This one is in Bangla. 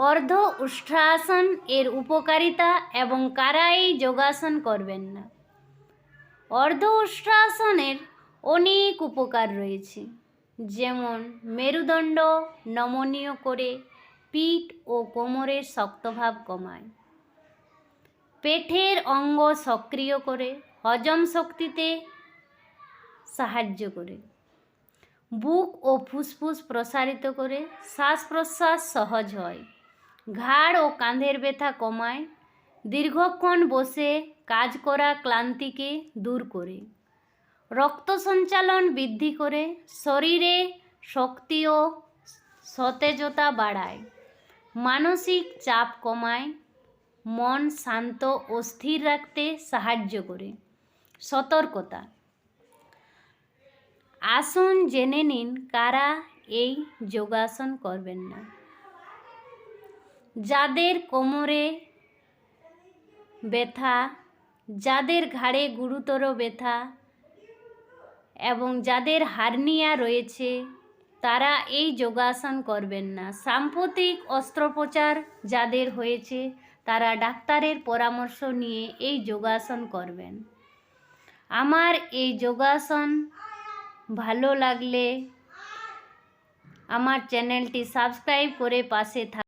অর্ধ উষ্ট্রাসন এর উপকারিতা এবং কারা এই যোগাসন করবেন না। অর্ধ উষ্ট্রাসনের অনেক উপকার রয়েছে, যেমন মেরুদণ্ড নমনীয় করে, পিঠ ও কোমরের শক্তভাব কমায়, পেটের অঙ্গ সক্রিয় করে, হজম শক্তিতে সাহায্য করে, বুক ও ফুসফুস প্রসারিত করে, শ্বাস প্রশ্বাস সহজ হয়, ঘাড় ও কাঁধের ব্যথা কমায়, দীর্ঘক্ষণ বসে কাজ করা ক্লান্তিকে দূর করে, রক্ত সঞ্চালন বৃদ্ধি করে, শরীরে শক্তি ও সতেজতা বাড়ায়, মানসিক চাপ কমায়, মন শান্ত ও স্থির রাখতে সাহায্য করে। সতর্কতা: আসুন জেনে নিন কারা এই যোগাসন করবেন না। যাদের কোমরে ব্যথা, যাদের ঘাড়ে গুরুতর ব্যথা এবং যাদের হার্নিয়া রয়েছে, তারা এই যোগাসন করবেন না। সাম্প্রতিক অস্ত্রোপচার যাদের হয়েছে, তারা ডাক্তারের পরামর্শ নিয়ে এই যোগাসন করবেন। আমার এই যোগাসন ভালো লাগলে আমার চ্যানেলটি সাবস্ক্রাইব করে পাশে থাকুন।